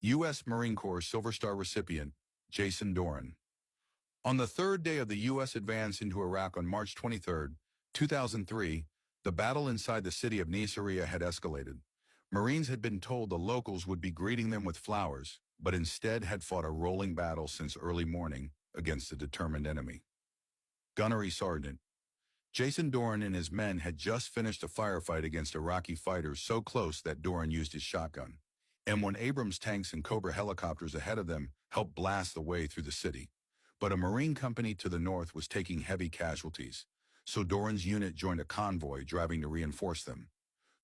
U.S. Marine Corps Silver Star recipient, Jason Doran. On the third day of the U.S. advance into Iraq on March 23, 2003, the battle inside the city of Nasiriyah had escalated. Marines had been told the locals would be greeting them with flowers, but instead had fought a rolling battle since early morning against a determined enemy. Gunnery Sergeant Jason Doran and his men had just finished a firefight against Iraqi fighters so close that Doran used his shotgun. M1 Abrams tanks and Cobra helicopters ahead of them helped blast the way through the city. But a Marine company to the north was taking heavy casualties, so Doran's unit joined a convoy driving to reinforce them.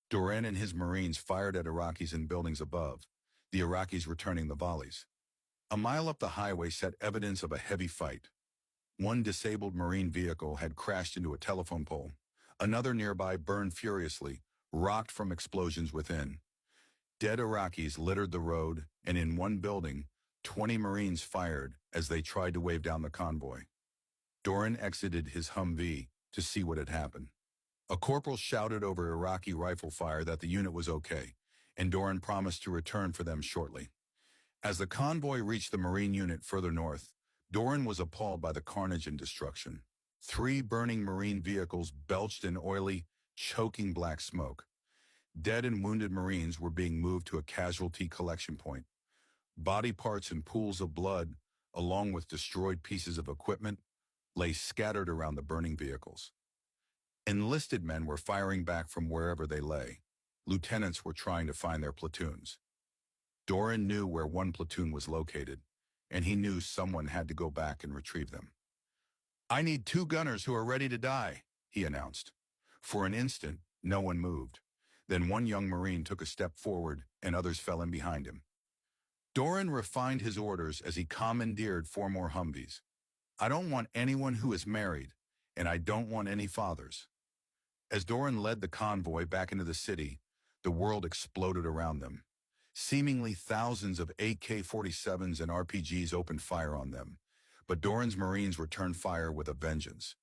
Doran and his Marines fired at Iraqis in buildings above, the Iraqis returning the volleys. A mile up the highway set evidence of a heavy fight. One disabled Marine vehicle had crashed into a telephone pole. Another nearby burned furiously, rocked from explosions within. Dead Iraqis littered the road, and in one building, 20 Marines fired as they tried to wave down the convoy. Doran exited his Humvee to see what had happened. A corporal shouted over Iraqi rifle fire that the unit was okay, and Doran promised to return for them shortly. As the convoy reached the Marine unit further north, Doran was appalled by the carnage and destruction. 3 burning Marine vehicles belched in oily, choking black smoke. Dead and wounded Marines were being moved to a casualty collection point. Body parts and pools of blood, along with destroyed pieces of equipment, lay scattered around the burning vehicles. Enlisted men were firing back from wherever they lay. Lieutenants were trying to find their platoons. Doran knew where one platoon was located, and he knew someone had to go back and retrieve them. "I need 2 gunners who are ready to die," he announced. For an instant, no one moved. Then one young Marine took a step forward, and others fell in behind him. Doran refined his orders as he commandeered 4 more Humvees. "I don't want anyone who is married, and I don't want any fathers." As Doran led the convoy back into the city, the world exploded around them. Seemingly thousands of AK-47s and RPGs opened fire on them, but Doran's Marines returned fire with a vengeance.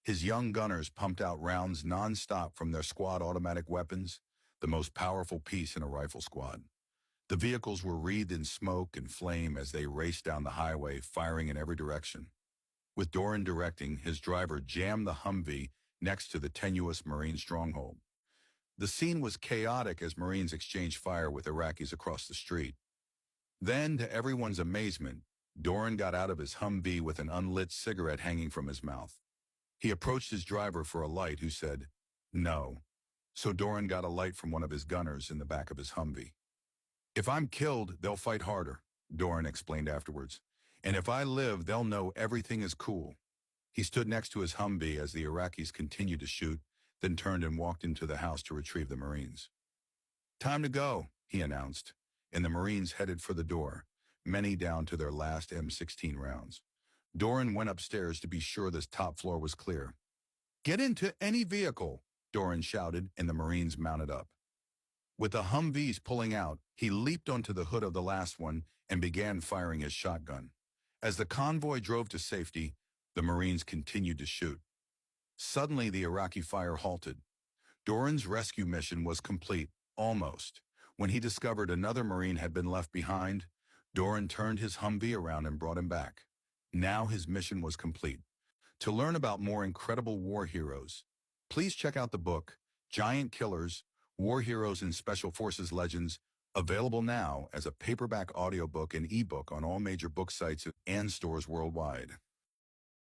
His young gunners pumped out rounds non-stop from their squad automatic weapons, the most powerful piece in a rifle squad. The vehicles were wreathed in smoke and flame as they raced down the highway, firing in every direction. With Doran directing, his driver jammed the Humvee next to the tenuous Marine stronghold. The scene was chaotic as Marines exchanged fire with Iraqis across the street. Then, to everyone's amazement, Doran got out of his Humvee with an unlit cigarette hanging from his mouth. He approached his driver for a light, who said, "No." So Doran got a light from one of his gunners in the back of his Humvee. "If I'm killed, they'll fight harder," Doran explained afterwards. "And if I live, they'll know everything is cool." He stood next to his Humvee as the Iraqis continued to shoot, then turned and walked into the house to retrieve the Marines. "Time to go," he announced, and the Marines headed for the door, many down to their last M16 rounds. Doran went upstairs to be sure the top floor was clear. "Get into any vehicle," Doran shouted, and the Marines mounted up. With the Humvees pulling out, he leaped onto the hood of the last one and began firing his shotgun. As the convoy drove to safety, the Marines continued to shoot. Suddenly, the Iraqi fire halted. Doran's rescue mission was complete, almost. When he discovered another Marine had been left behind, Doran turned his Humvee around and brought him back. Now his mission was complete. To learn about more incredible war heroes, please check out the book, Giant Killers, War Heroes and Special Forces Legends, available now as a paperback audiobook and ebook on all major book sites and stores worldwide.